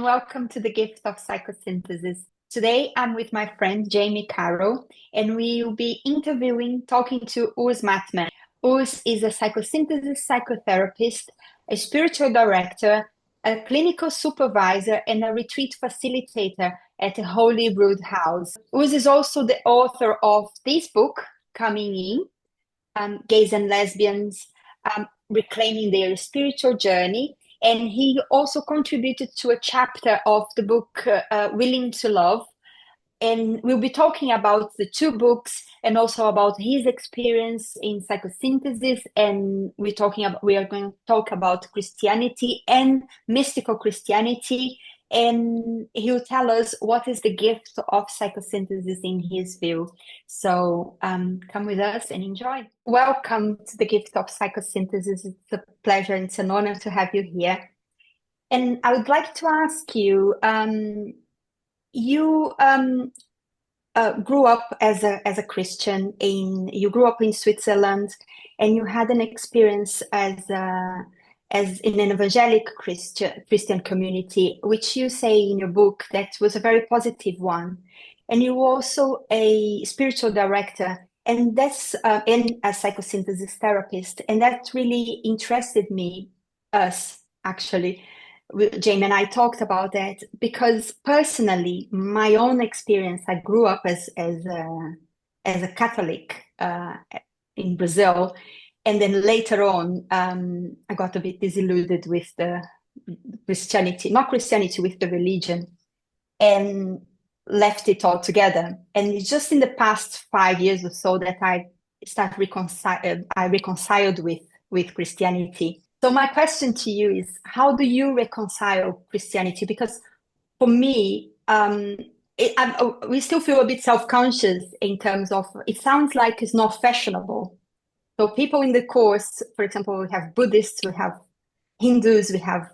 Welcome to the Gift of Psychosynthesis. Today I'm with my friend Jamie Carroll, and we will be talking to Mattmann. Urs is a psychosynthesis psychotherapist, a spiritual director, a clinical supervisor, and a retreat facilitator at the Holy Rood House. Urs is also the author of this book, Coming In, Gays and Lesbians, Reclaiming Their Spiritual Journey. And he also contributed to a chapter of the book Willing to Love. And we'll be talking about the two books and also about his experience in psychosynthesis. And we are going to talk about Christianity and mystical Christianity. And he'll tell us what is the gift of psychosynthesis in his view. So come with us and enjoy. Welcome to the Gift of Psychosynthesis. It's a pleasure. It's an honor to have you here. And I would like to ask you, you grew up as a Christian you grew up in Switzerland, and you had an experience as in an evangelic Christian community, which you say in your book that was a very positive one. And you were also a spiritual director, and that's and a psychosynthesis therapist, and that really interested us actually. Jamie and I talked about that because personally, my own experience, I grew up as a Catholic in Brazil, and then later on, I got a bit disillusioned with the not Christianity, with the religion, and left it altogether. And it's just in the past 5 years or so that I reconciled with Christianity. So my question to you is, how do you reconcile Christianity? Because for me, we still feel a bit self-conscious in terms of, it sounds like it's not fashionable. So people in the course, for example, we have Buddhists, we have Hindus, we have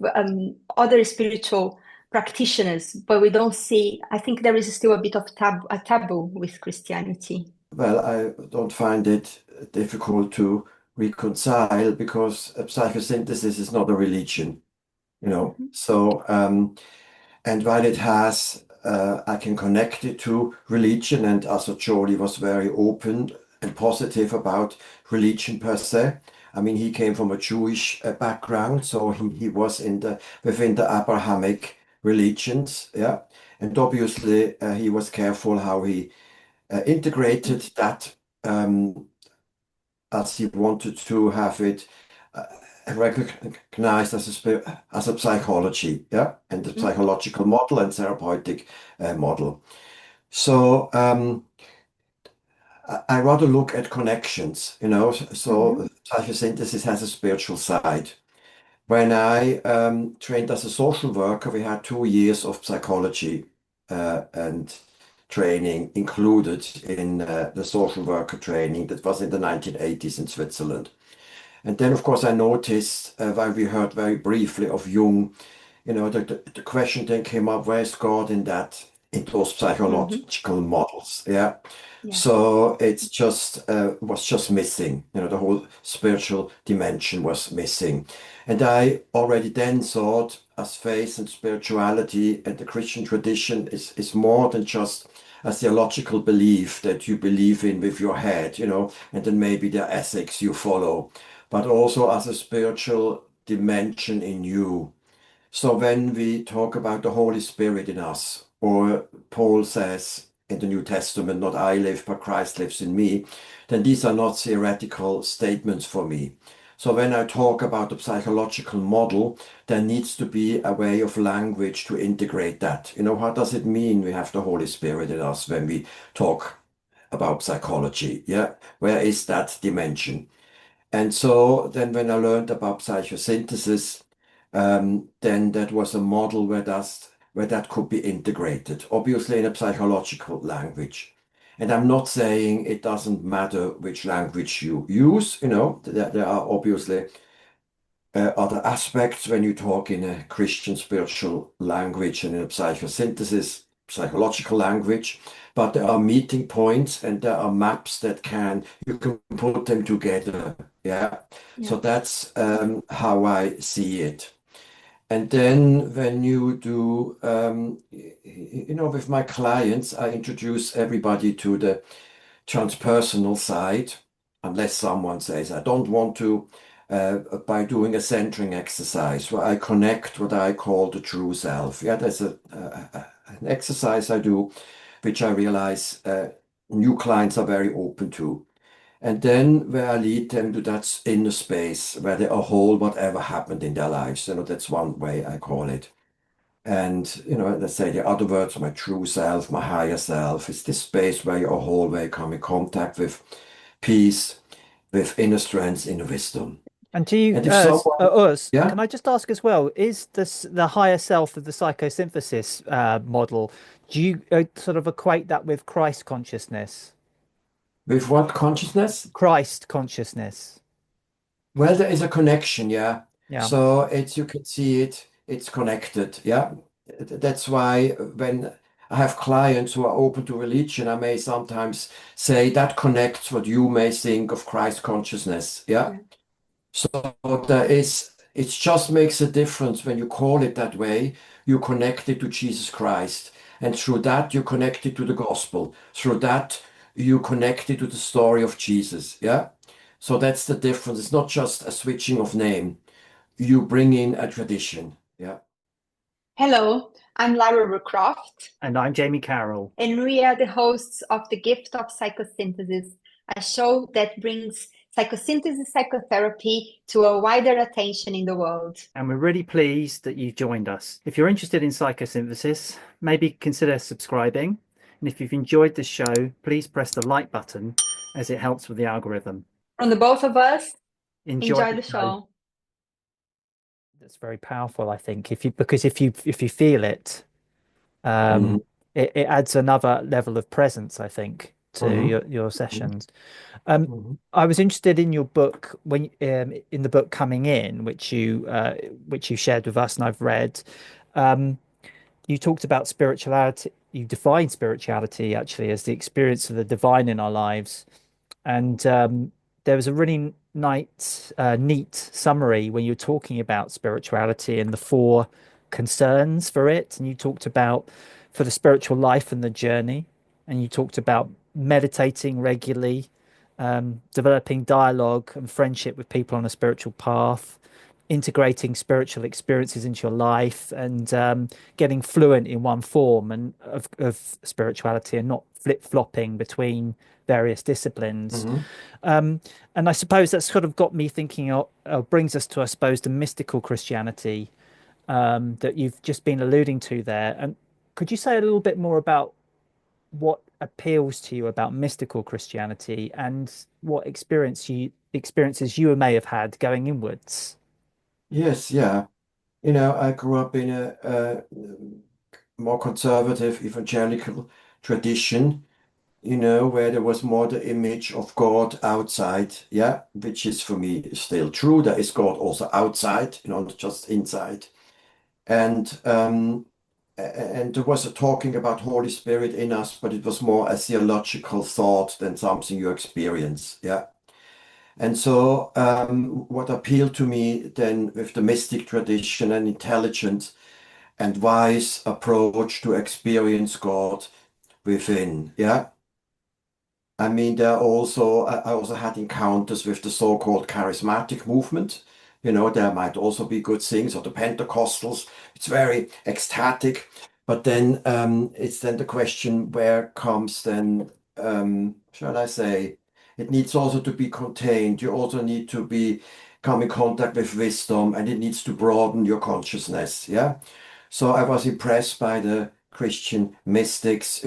other spiritual practitioners, but we don't see, I think there is still a bit of a taboo with Christianity. Well, I don't find it difficult to reconcile because psychosynthesis is not a religion, you know. Mhm. So, and while it has, I can connect it to religion, and also Jolie was very open and positive about religion per se. I mean, he came from a Jewish background, so he was within the Abrahamic religions, yeah. And obviously, he was careful how he integrated that as he wanted to have it recognized as a psychology, yeah, and the Mhm. psychological model and therapeutic model. So I rather look at connections, you know. So Mhm. psychosynthesis has a spiritual side. When I trained as a social worker, we had 2 years of psychology and training included in the social worker training that was in the 1980s in Switzerland. And then, of course, I noticed while we heard very briefly of Jung, you know, the question then came up, where is God in those Mhm. psychological models? Yeah. Yeah. So it's just was just missing. You know, the whole spiritual dimension was missing. And I already then thought as faith and spirituality and the Christian tradition is more than just a theological belief that you believe in with your head, you know, and then maybe the ethics you follow, but also as a spiritual dimension in you. So when we talk about the Holy Spirit in us, or Paul says in the New Testament, not I live, but Christ lives in me, then these are not theoretical statements for me. So when I talk about the psychological model, there needs to be a way of language to integrate that. You know, what does it mean we have the Holy Spirit in us when we talk about psychology? Yeah, where is that dimension? And so then when I learned about psychosynthesis, then that was a model where that could be integrated, obviously in a psychological language. And I'm not saying it doesn't matter which language you use, you know, there are obviously other aspects when you talk in a Christian spiritual language and in a psychosynthesis psychological language, but there are meeting points and there are maps you can put them together. Yeah. Yeah. So that's how I see it. And then when you do, with my clients, I introduce everybody to the transpersonal side, unless someone says, I don't want to, by doing a centering exercise where I connect what I call the true self. Yeah, there's an exercise I do, which I realize new clients are very open to. And then where I lead them to that inner space where they are whole, whatever happened in their lives. That's one way I call it. And, let's say the other words, my true self, my higher self, is this space where you're whole, where you come in contact with peace, with inner strength, inner wisdom. And do you, And if someone, us, yeah, can I just ask as well, is this the higher self of the psychosynthesis model? Do you sort of equate that with Christ consciousness? with what consciousness? Christ consciousness. Well, there is a connection, yeah. Yeah. So you can see it, it's connected, yeah. That's why when I have clients who are open to religion, I may sometimes say that connects what you may think of Christ consciousness, yeah. Yeah. So it just makes a difference when you call it that way. You connect it to Jesus Christ. And through that, you connect it to the gospel. Through that, you connect it to the story of Jesus. Yeah. So that's the difference. It's not just a switching of name. You bring in a tradition. Yeah. Hello, I'm Lara Rucroft, And I'm Jamie Carroll. and we are the hosts of the Gift of Psychosynthesis, a show that brings psychosynthesis psychotherapy to a wider attention in the world. And we're really pleased that you've joined us. If you're interested in psychosynthesis, maybe consider subscribing. And if you've enjoyed this show, please press the like button as it helps with the algorithm. From the both of us, Enjoy enjoy the show. That's very powerful, I think. Because if you feel it, Mhm, it adds another level of presence, I think, to mhm, your mhm, sessions. mhm. I was interested in your book when in the book Coming In, which you shared with us and I've read. Um, you talked about spirituality. You defined spirituality actually as the experience of the divine in our lives. And there was a really neat summary when you were talking about spirituality and the four concerns for it. And you talked about for the spiritual life and the journey. And you talked about meditating regularly, developing dialogue and friendship with people on a spiritual path, integrating spiritual experiences into your life, and getting fluent in one form and of spirituality and not flip-flopping between various disciplines. Mhm. And I suppose that's sort of got me thinking, brings us to, I suppose, the mystical Christianity that you've just been alluding to there. And could you say a little bit more about what appeals to you about mystical Christianity and what experiences you may have had going inwards? Yes, yeah. I grew up in a more conservative evangelical tradition, where there was more the image of God outside, yeah, which is for me still true. There is God also outside, not just inside. And and there was a talking about Holy Spirit in us, but it was more a theological thought than something you experience, yeah. And so what appealed to me then with the mystic tradition and intelligent and wise approach to experience God within, yeah. I mean, I also had encounters with the so-called charismatic movement. There might also be good things, or the Pentecostals. It's very ecstatic. But then it's then the question, where comes then, shall I say, it needs also to be contained. You also need to come in contact with wisdom, and it needs to broaden your consciousness. Yeah. So I was impressed by the Christian mystics,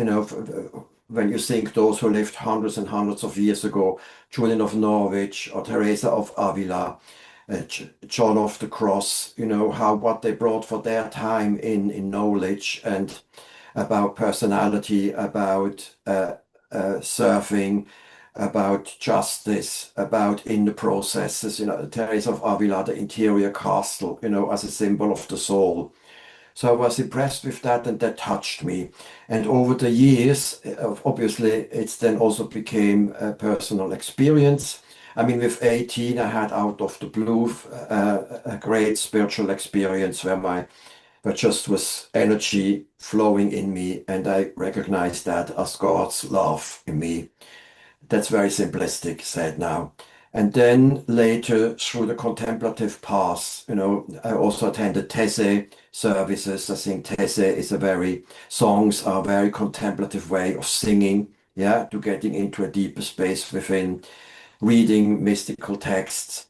when you think those who lived hundreds and hundreds of years ago, Julian of Norwich or Teresa of Avila, John of the Cross, how what they brought for their time in knowledge and about personality, about surfing, about justice, about inner processes, Teresa of Avila, the interior castle, as a symbol of the soul. So I was impressed with that, and that touched me. And over the years, obviously, it's then also became a personal experience. I mean, with 18, I had out of the blue a great spiritual experience where there just was energy flowing in me, and I recognized that as God's love in me. That's very simplistic said now. And then later, through the contemplative path, I also attended These services. I think These is songs are a very contemplative way of singing, yeah, to getting into a deeper space within, reading mystical texts.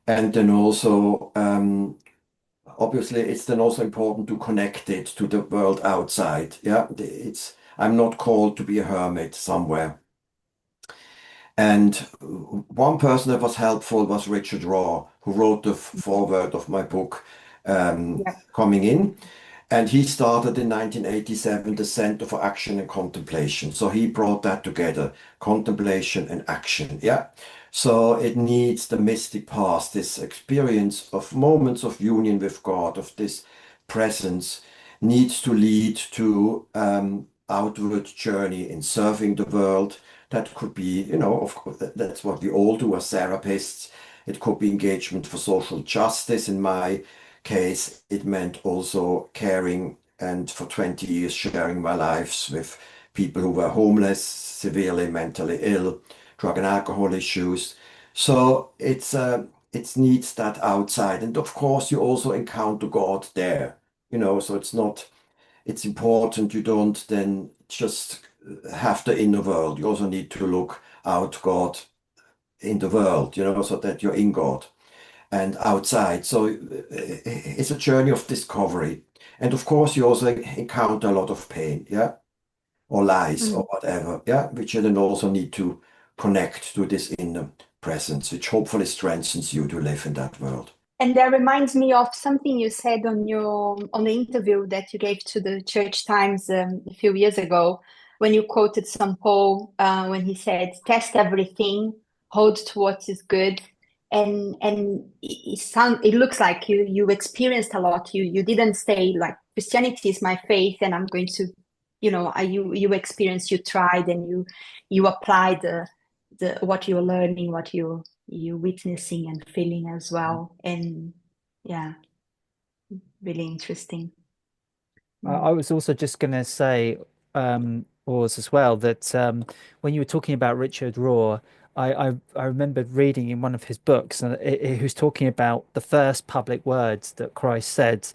And then also, obviously, it's then also important to connect it to the world outside. Yeah, I'm not called to be a hermit somewhere. And one person that was helpful was Richard Raw, who wrote the foreword of my book, Yeah. Coming In. And he started in 1987 the Center for Action and Contemplation. So he brought that together, contemplation and action. Yeah. So it needs the mystic path, this experience of moments of union with God, of this presence, needs to lead to outward journey in serving the world. That could be, of course, that's what we all do as therapists. It could be engagement for social justice. In my case, it meant also caring and for 20 years sharing my lives with people who were homeless, severely mentally ill, drug and alcohol issues. So it needs that outside. And of course, you also encounter God there, so it's important you don't then just have the inner world. You also need to look out God in the world, so that you're in God and outside. So it's a journey of discovery. And of course, you also encounter a lot of pain, yeah, or lies or Mm. whatever, yeah, which you then also need to connect to this inner presence, which hopefully strengthens you to live in that world. And that reminds me of something you said on the interview that you gave to the Church Times a few years ago, when you quoted St. Paul when he said, "Test everything, hold to what is good." And it looks like you experienced a lot. You didn't say like Christianity is my faith, and I'm going to, you experienced, you tried, and you applied the what you're learning, what you witnessing and feeling as well. And yeah, really interesting. Mm. I was also just going to say, Urs, as well, that when you were talking about Richard Rohr, I remembered reading in one of his books, and he was talking about the first public words that Christ said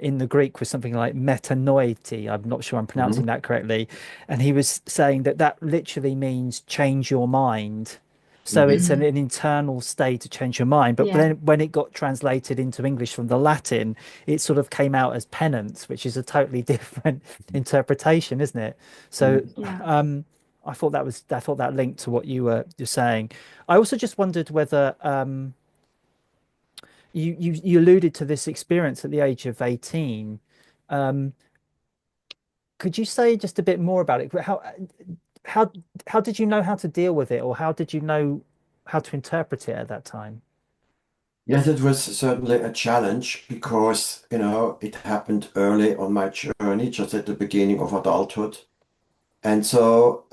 in the Greek was something like metanoiti. I'm not sure I'm pronouncing Mhm. that correctly. And he was saying that that literally means change your mind. So Mhm. it's Mhm. an internal state to change your mind. But Yeah. then when it got translated into English from the Latin, it sort of came out as penance, which is a totally different interpretation, isn't it? So Mhm. Yeah. I thought that linked to what you're saying. I also just wondered whether you alluded to this experience at the age of 18. Um, could you say just a bit more about it? How how did you know how to deal with it, or how did you know how to interpret it at that time? Yes, it was certainly a challenge because, it happened early on my journey, just at the beginning of adulthood. And so,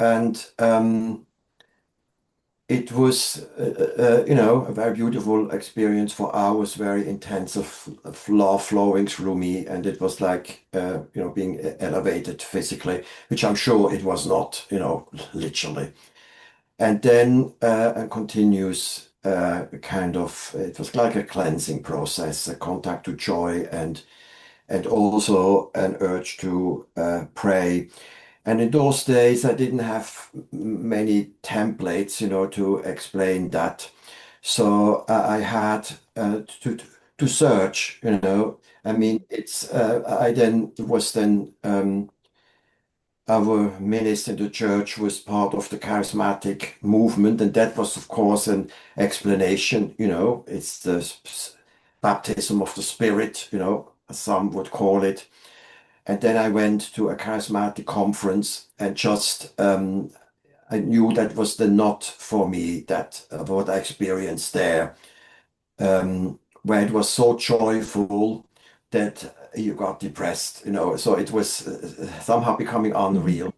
it was, a very beautiful experience for hours, very intensive love flowing through me. And it was like, being elevated physically, which I'm sure it was not, literally. And then a continuous it was like a cleansing process, a contact to joy and also an urge to pray. And in those days, I didn't have many templates, to explain that. So I had to search, I mean, I then was then our minister in the church was part of the charismatic movement, and that was, of course, an explanation. It's the baptism of the Spirit, as some would call it. And then I went to a charismatic conference and just I knew that was the not for me, that what I experienced there, where it was so joyful that you got depressed, so it was somehow becoming Mhm. unreal.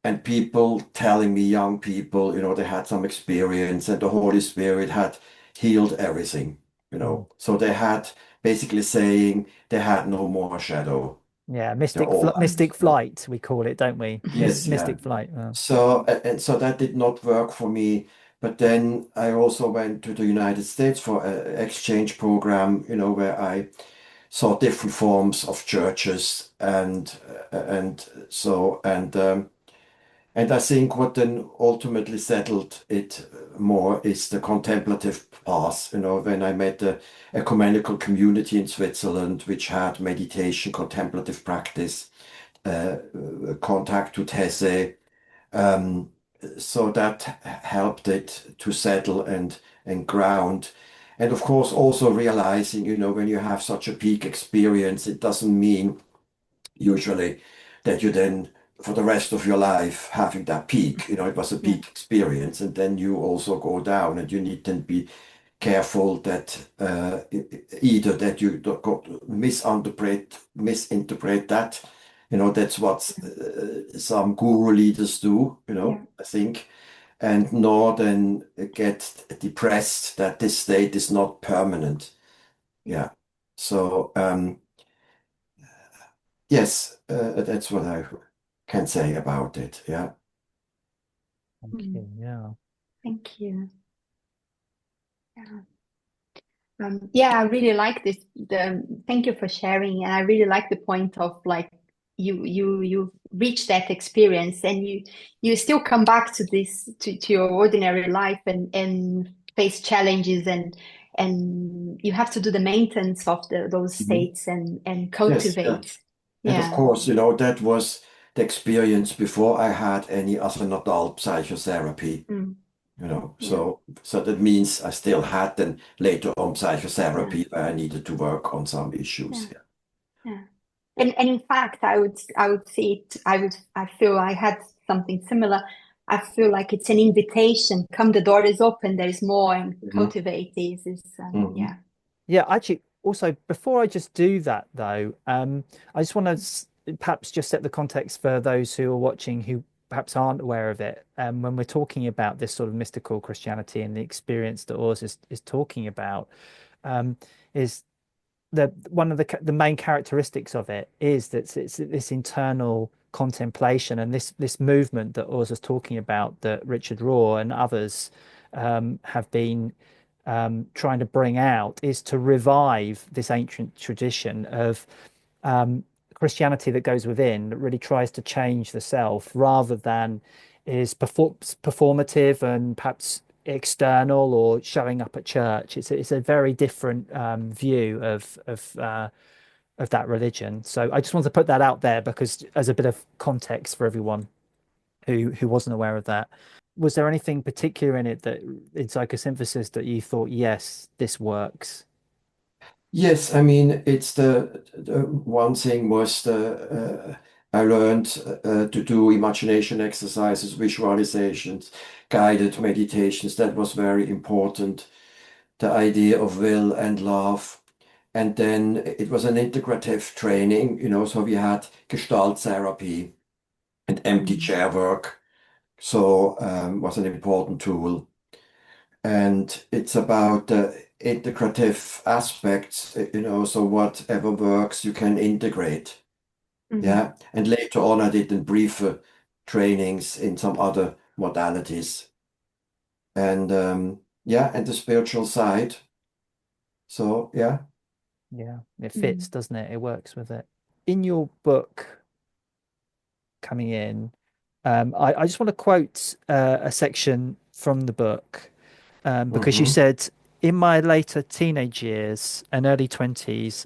and people telling me, young people, they had some experience and the Holy Spirit had healed everything, Mm. So they had basically saying they had no more shadow. Yeah, They're all light. mystic flight, we call it, don't we? Yes, yeah. Mystic flight. Oh. And so that did not work for me. But then I also went to the United States for an exchange program, where I saw different forms of churches and I think what then ultimately settled it more is the contemplative path. When I met the ecumenical community in Switzerland, which had meditation, contemplative practice, contact to These, um, so that helped it to settle and ground. And of course, also realizing, when you have such a peak experience, it doesn't mean usually that you then for the rest of your life having that peak. It was a Yeah. peak experience, and then you also go down, and you need to be careful that either that you don't go misinterpret that. That's what some guru leaders do, Yeah. I think, and nor then get depressed that this state is not permanent. Yeah. Yeah. So, yes, that's what I can say about it. Yeah. Thank Mm. you. Yeah. Thank you. Yeah. Yeah, I really like this. Thank you for sharing, and I really like the point of like you reach that experience, and you still come back to this to your ordinary life and face challenges, and you have to do the maintenance of those Mhm. states and Yes, yeah. cultivate. And of Yeah, course, that was the experience before I had any as an adult psychotherapy. mm, yeah, So that means I still had then later on yeah, psychotherapy where I needed to work on some yeah, issues. Yeah. yeah. And in fact, I would see it. I feel I had something similar. I feel like it's an invitation. Come, the door is open. There's more, and Mhm. cultivate this. Is Mhm. yeah. Yeah, actually, also before I just do that though, I just want to perhaps just set the context for those who are watching who perhaps aren't aware of it. When we're talking about this sort of mystical Christianity and the experience that Oz is talking about, um, is the one of the main characteristics of it is that it's this internal contemplation and this movement that Oz was talking about that Richard Rohr and others have been trying to bring out is to revive this ancient tradition of um, Christianity that goes within, that really tries to change the self rather than is performative and perhaps external or showing up at church. It's a very different view of that religion. So I just want to put that out there because as a bit of context for everyone who wasn't aware of that. Was there anything particular in it that in psychosynthesis that you thought, yes, this works? Yes, I mean, it's the one thing was I learned to do imagination exercises, visualizations, guided meditations. That was very important. The idea of will and love. And then it was an integrative training, so we had gestalt therapy and empty Mm, chair work. So was an important tool. And it's about the integrative aspects, so whatever works you can integrate. mm, Yeah. And later on, I did in briefer trainings in some other modalities. And yeah, and the spiritual side. So yeah. Yeah, it fits, mm, doesn't it? It works with it. In your book coming in, I just want to quote a section from the book because you Hmm. said, in my later teenage years and early 20s,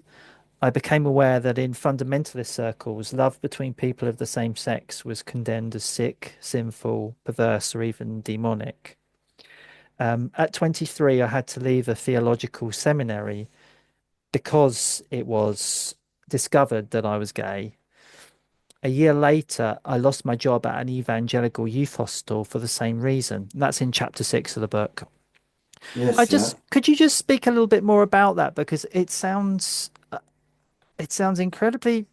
I became aware that in fundamentalist circles, love between people of the same sex was condemned as sick, sinful, perverse, or even demonic. At 23, I had to leave a theological seminary because it was discovered that I was gay. A year later, I lost my job at an evangelical youth hostel for the same reason. That's in chapter 6 of the book. Yes, yeah. Could you just speak a little bit more about that? Because it sounds incredibly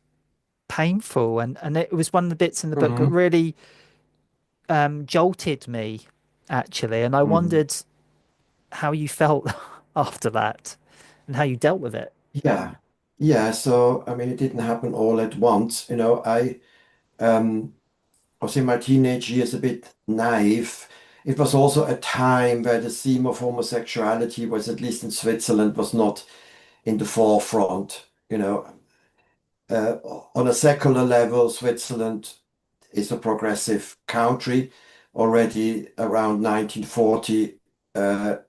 painful. And it was one of the bits in the book that Hmm. really jolted me actually, and I Mm. wondered how you felt after that and how you dealt with it. Yeah. Yeah. So, I mean, it didn't happen all at once. Um, was in my teenage years a bit naive. It was also a time where the theme of homosexuality was, at least in Switzerland, was not in the forefront. Uh, on a secular level, Switzerland is a progressive country. Already around 1940,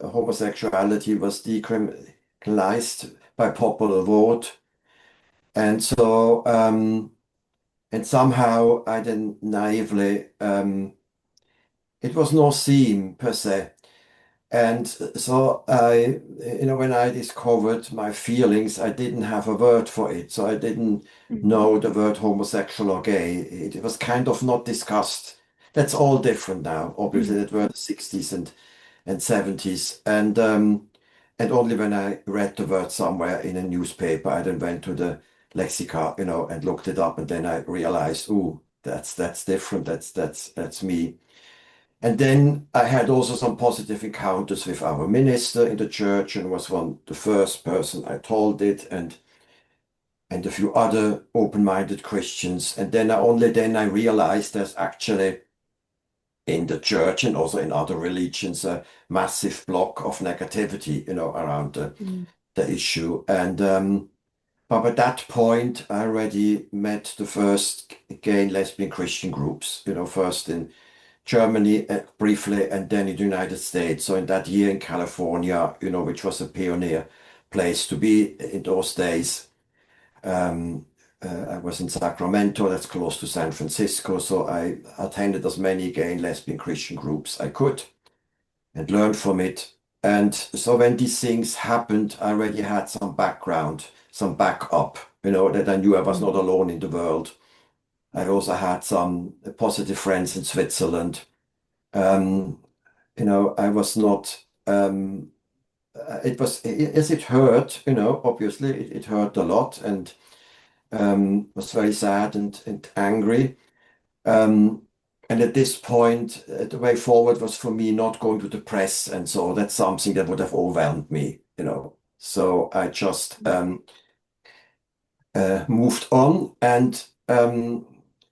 homosexuality was decriminalized by popular vote. And so, and somehow I then naively, it was no theme per se. And so when I discovered my feelings, I didn't have a word for it. So I didn't Mm. know the word homosexual or gay. It was kind of not discussed. That's all different now. Obviously, Mm. that were the 60s and 70s. And only when I read the word somewhere in a newspaper, I then went to the lexicon, and looked it up, and then I realized, oh, that's different. That's me. And then I had also some positive encounters with our minister in the church, and was the first person I told it, and a few other open-minded Christians. And then only then I realized there's actually in the church and also in other religions a massive block of negativity, around Mm. the issue. And but at that point, I already met the first gay and lesbian Christian groups, first in Germany briefly, and then in the United States. So in that year in California, which was a pioneer place to be in those days. Um, I was in Sacramento, that's close to San Francisco. So I attended as many gay and lesbian Christian groups I could and learned from it. And so when these things happened, I already had some background, some backup, that I knew I was not Mm. alone in the world. I also had some positive friends in Switzerland. Um, I was not, as it hurt, obviously it hurt a lot, and was very sad and angry. Um, and at this point, the way forward was for me not going to the press. And so that's something that would have overwhelmed me. So I just moved on, and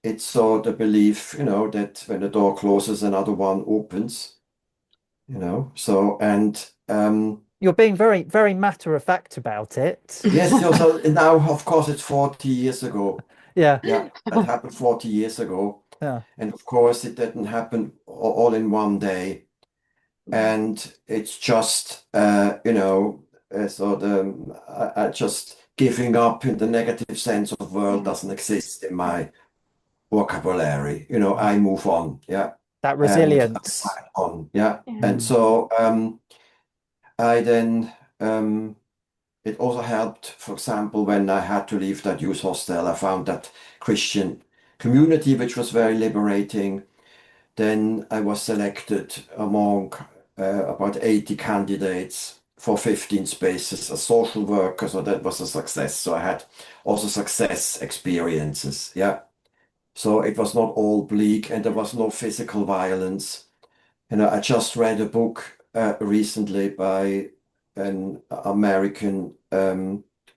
it's so the belief, that when the door closes, another one opens. So, and You're being very, very matter of fact about it. yes, so now, of course, it's 40 years ago. Yeah, Yeah, that happened 40 years ago. yeah. And of course, it didn't happen all in one day. Mm. And it's just, so I just giving up in the negative sense of world Yeah. doesn't exist in my vocabulary. Mm. I move on. Yeah. That And I resilience. fight on. Yeah. Yeah. And Mm. so I then, it also helped, for example, when I had to leave that youth hostel, I found that Christian community, which was very liberating. Then I was selected among about 80 candidates for 15 spaces as social worker. So that was a success. So I had also success experiences. Yeah. So it was not all bleak, and there was no physical violence. I just read a book recently by an American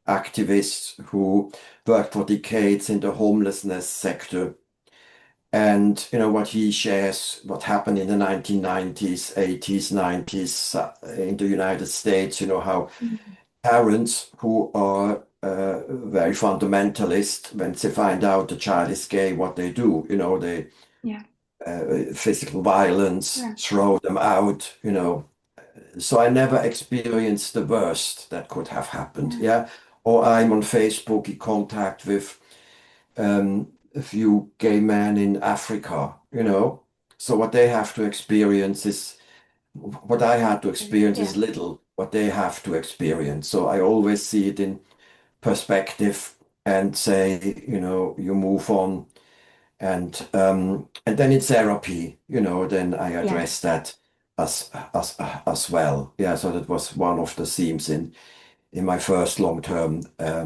activist who worked for decades in the homelessness sector. And what he shares, what happened in the 1990s, 80s, 90s in the United States, how Mm. parents who are very fundamentalist, when they find out the child is gay, what they do, they Yeah. physical violence, Yeah. throw them out. So I never experienced the worst that could have happened. Yeah. Yeah. Or I'm on Facebook in contact with a few gay men in Africa. So what they have to experience is what I had to experience Yeah. is little what they have to experience. So I always see it in perspective and say, you move on. And then in therapy, then I Yeah. address that as well. Yeah, so that was one of the themes in my first long-term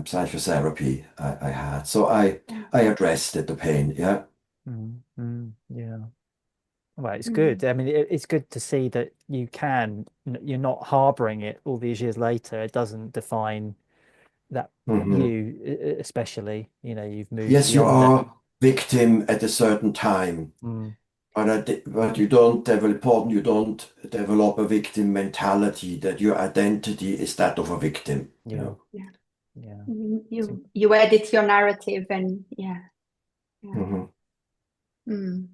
psychotherapy I had. So I Yeah. I addressed it, the pain. Yeah. Mm. Mm. Yeah. Well, it's good. Mm, I mean, it's good to see that you're not harboring it all these years later. It doesn't define that Mhm. you, especially, you've moved Yes, you beyond it. are victim at a certain time, Mm, but you don't develop a victim mentality that your identity is that of a victim, you yeah, know. yeah. yeah. So, You edit your narrative and yeah, yeah. Mhm. Mm.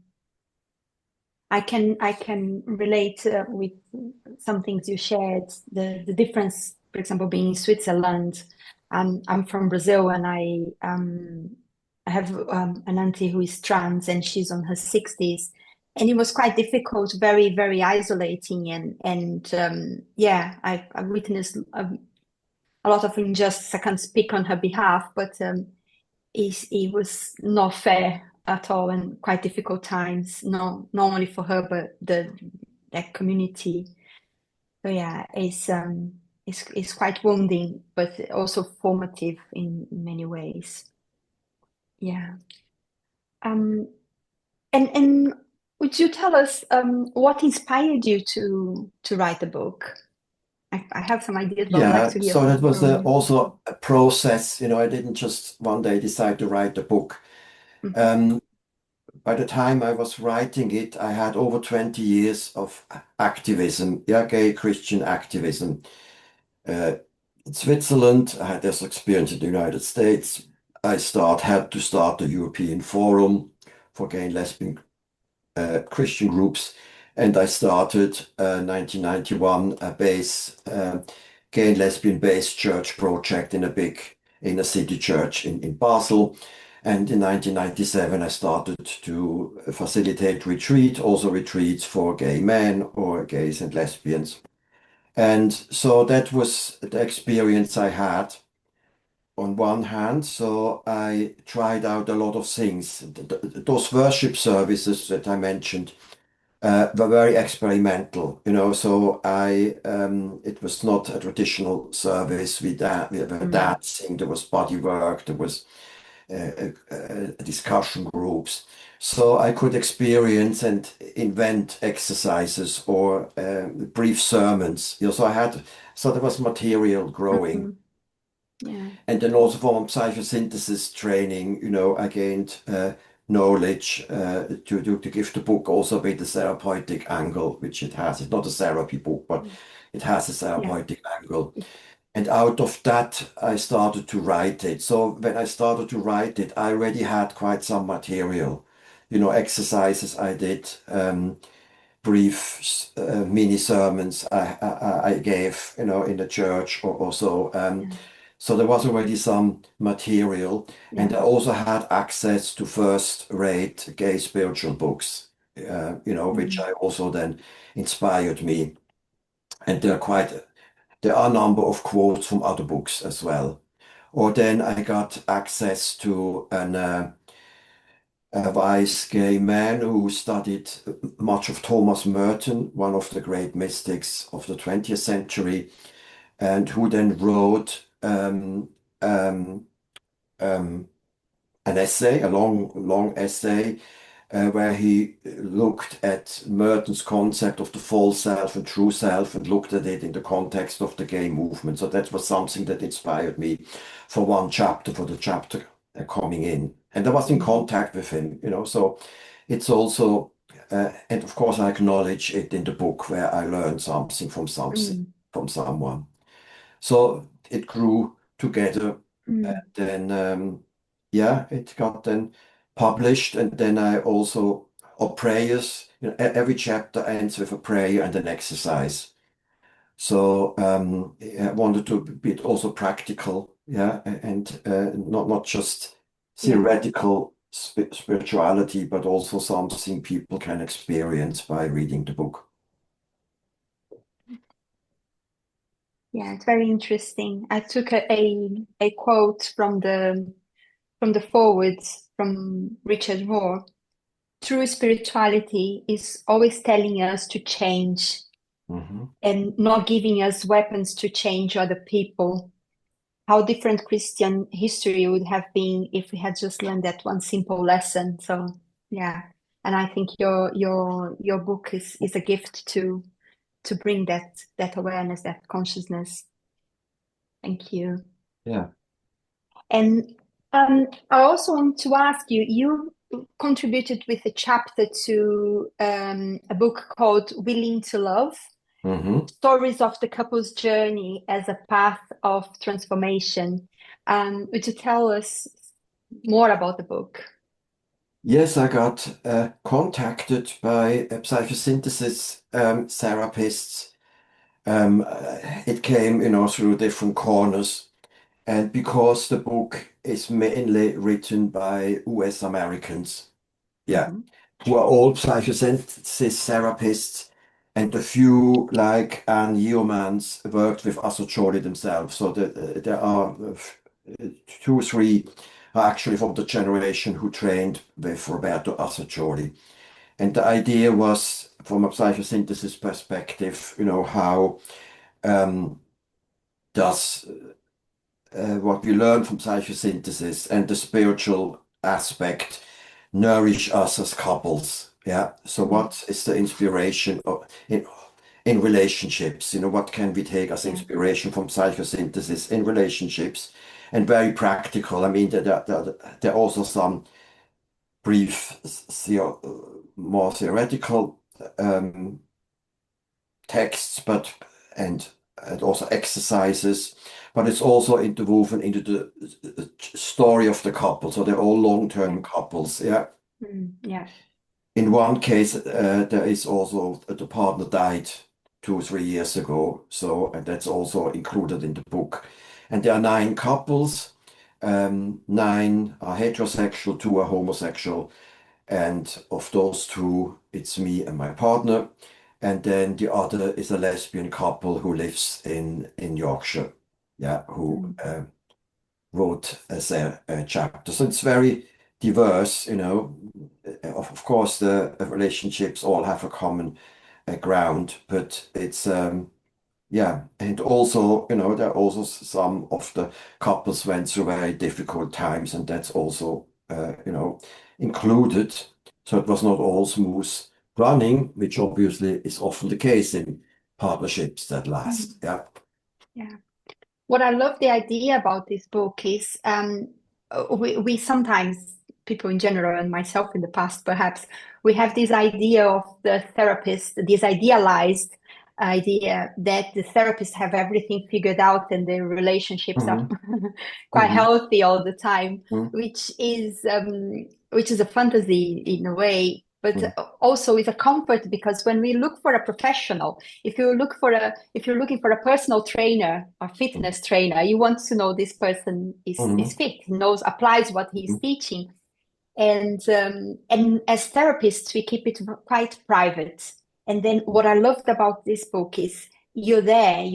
I can relate with some things you shared. The difference, for example, being in Switzerland. I'm from Brazil, and I have an auntie who is trans, and she's on her 60s, and it was quite difficult, very very isolating, and yeah, I witnessed a lot of injustice. I can't speak on her behalf, but it was not fair at all and quite difficult times, not only for her but that community. So yeah, it's quite wounding, but also formative in many ways. Yeah. Um, and would you tell us what inspired you to write the book? I have some ideas, but I would like Yeah, to hear so that was from you. also a process. I didn't just one day decide to write a book. Mhm. Um, by the time I was writing it, I had over 20 years of activism, yeah, gay Christian activism. Uh, in Switzerland, I had this experience in the United States. Had to start a European Forum for gay and lesbian Christian groups, and I started 1991 a gay and lesbian based church project in a big inner city church in Basel. And in 1997, I started to facilitate also retreats for gay men or gays and lesbians. And so that was the experience I had on one hand. So I tried out a lot of things. Those worship services that I mentioned were very experimental, So it was not a traditional service we were Mm. dancing. There was body work. There was discussion groups. So I could experience and invent exercises or brief sermons. So there was material growing. Mm. Yeah. And then also from psychosynthesis training, I gained knowledge to give the book also a bit of therapeutic angle, which it has. It's not a therapy book, but it has a Yeah. therapeutic angle. And out of that, I started to write it. So when I started to write it, I already had quite some material, exercises I did, brief mini sermons I gave, in the church or so. Yeah. So there was already some material, and Yeah. I also had access to first-rate gay spiritual books, which Mm. I also then inspired me. And there are a number of quotes from other books as well. Or then I got access to a wise gay man who studied much of Thomas Merton, one of the great mystics of the 20th century, and who then wrote um, um, an essay, a long essay, where he looked at Merton's concept of the false self and true self and looked at it in the context of the gay movement. So that was something that inspired me for the chapter coming in. And I was in Mm. contact with him, so it's also, and of course I acknowledge it in the book where I learned something Mm. from someone. So it grew together, and Mm. then yeah, it got then published, and then I also or prayers. Every chapter ends with a prayer and an exercise. So I wanted to be also practical, yeah, and not just Yeah. theoretical spirituality, but also something people can experience by reading the book. Yeah, it's very interesting. I took a quote from the forwards from Richard Rohr. True spirituality is always telling us to change Hmm. and not giving us weapons to change other people. How different Christian history would have been if we had just learned that one simple lesson. So, yeah. And I think your book is a gift to bring that awareness, that consciousness. Thank you. Yeah. And I also want to ask you, you contributed with a chapter to a book called Willing to Love, Stories of the Couple's Journey as a Path of Transformation. Would you tell us more about the book? Yes, I got contacted by psychosynthesis therapists. It came, through different corners. And because the book is mainly written by US Americans, yeah, who are all psychosynthesis therapists, and a few, like Anne Yeomans, worked with Assagioli themselves. So there are two or three are actually from the generation who trained with Roberto Assagioli. And the idea was, from a psychosynthesis perspective, how does what we learn from psychosynthesis and the spiritual aspect nourish us as couples. Yeah. So what is the inspiration in relationships? What can we take as inspiration from psychosynthesis in relationships? And very practical. I mean, there are also some brief, more theoretical texts, and also exercises, but it's also interwoven into the story of the couple. So they're all long-term couples. Yeah. Yeah. In one case, there is also the partner died 2 or 3 years ago. So, and that's also included in the book. And there are 9 couples. 9 are heterosexual, 2 are homosexual. And of those 2, it's me and my partner. And then the other is a lesbian couple who lives in Yorkshire. Yeah, who wrote as a chapter. So it's very diverse, Of course, the relationships all have a common ground, but it's yeah, and also, there are also some of the couples went through very difficult times, and that's also, included. So it was not all smooth running, which obviously is often the case in partnerships that last. Yeah. Yeah. What I love the idea about this book is we sometimes, people in general, and myself in the past perhaps, we have this idea of the therapist, this idealized idea that the therapists have everything figured out and their relationships are quite healthy all the time, which is a fantasy in a way, but also is a comfort, because when we look for a professional, if you're looking for a personal trainer or fitness trainer, you want to know this person is fit, applies what he's teaching. And as therapists, we keep it quite private. And then what I loved about this book is you're there,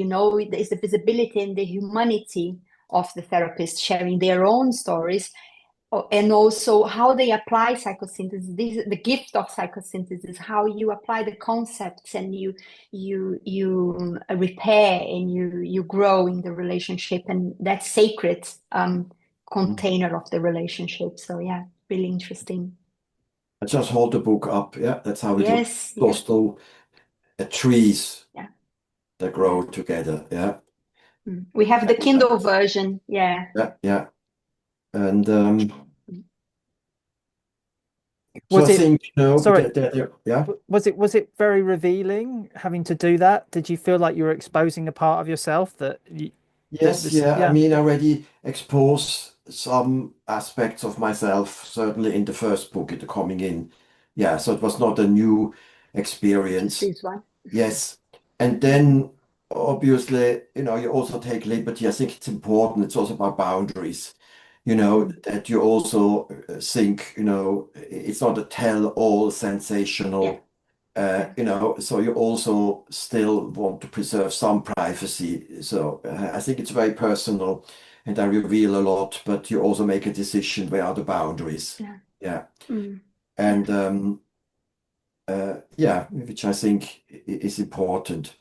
there's the visibility and the humanity of the therapist sharing their own stories, and also how they apply psychosynthesis. This is the gift of psychosynthesis, how you apply the concepts and you repair and you grow in the relationship, and that sacred container of the relationship. So yeah, really interesting. I just hold the book up. Yeah, that's how it looks. Yes, Those two trees yeah, that grow together. Yeah. we have the Kindle version. Yeah. Yeah. And Was so I it, think, sorry, yeah. was it very revealing having to do that? Did you feel like you were exposing a part of yourself that Yes, was, yeah. I yeah. mean, I already exposed some aspects of myself, certainly in the first book, in the coming in. Yeah, so it was not a new experience. This one. Yes. And then obviously, you also take liberty. I think it's important. It's also about boundaries, that you also think, it's not a tell-all sensational, so you also still want to preserve some privacy. So I think it's very personal, and I reveal a lot, but you also make a decision where are the boundaries. Yeah. And yeah, which I think is important.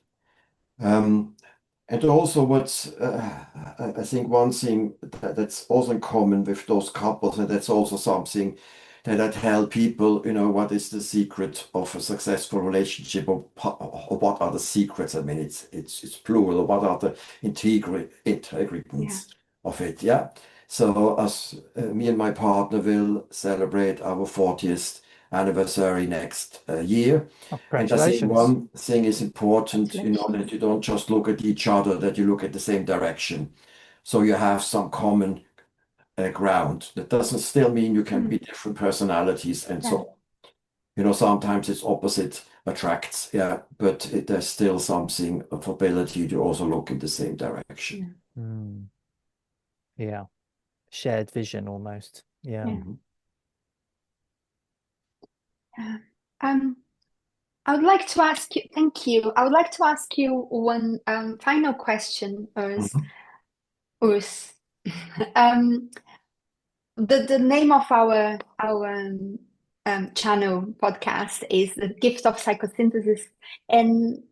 And also I think one thing that's also in common with those couples, and that's also something that I tell people, what is the secret of a successful relationship, or what are the secrets? I mean, it's plural. Or what are the Yeah. ingredients of it? Yeah. So as me and my partner will celebrate our 40th anniversary next year. Oh, And I think congratulations. one thing is important, Congratulations. that you don't just look at each other, that you look at the same direction. So you have some common ground. That doesn't still mean you can be different personalities and Yeah. so on. Sometimes it's opposite attracts, yeah, but there's still something of ability to also look in the same direction. Yeah. Mm, yeah. Shared vision almost. Yeah. Yeah. Mhm. Yeah. Um, I would like to ask you, thank you. I would like to ask you one final question, Mhm. Urs. Um, the name of our channel podcast is the Gift of Psychosynthesis, and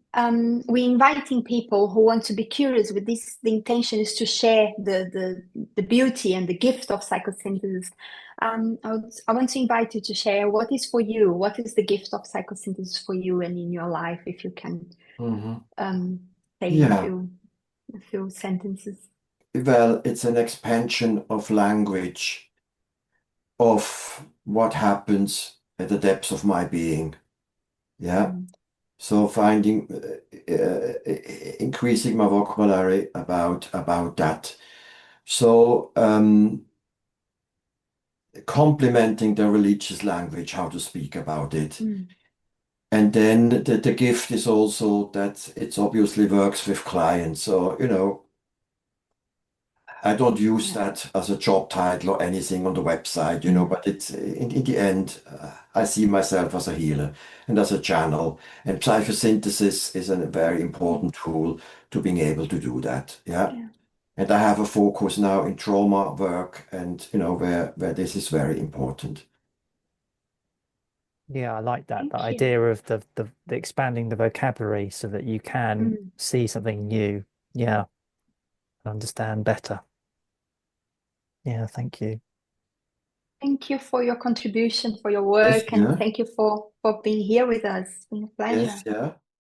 we're inviting people who want to be curious with this. The intention is to share the beauty and the gift of psychosynthesis. I want to invite you to share what is for you, what is the gift of psychosynthesis for you and in your life, if you can Mhm. say Yeah, a few sentences. well, it's an expansion of language of what happens at the depths of my being. Yeah. Mm, So finding, increasing my vocabulary about that. So complementing the religious language, how to speak about it. mm, And then the gift is also that it's obviously works with clients. So, I don't use yeah, that as a job title or anything on the website, but it's in the end, I see myself as a healer and as a channel. And psychosynthesis is a very important tool to being able to do that. Yeah. yeah. And I have a focus now in trauma work and, where this is very important. Yeah, I like that. The Thank you. idea of the expanding the vocabulary so that you can Mm. see something new. Yeah, understand better. Yeah, thank you. Thank you for your contribution, for your Yes, work, and yeah. thank you for being here with us. It's been a Yes, pleasure. yeah.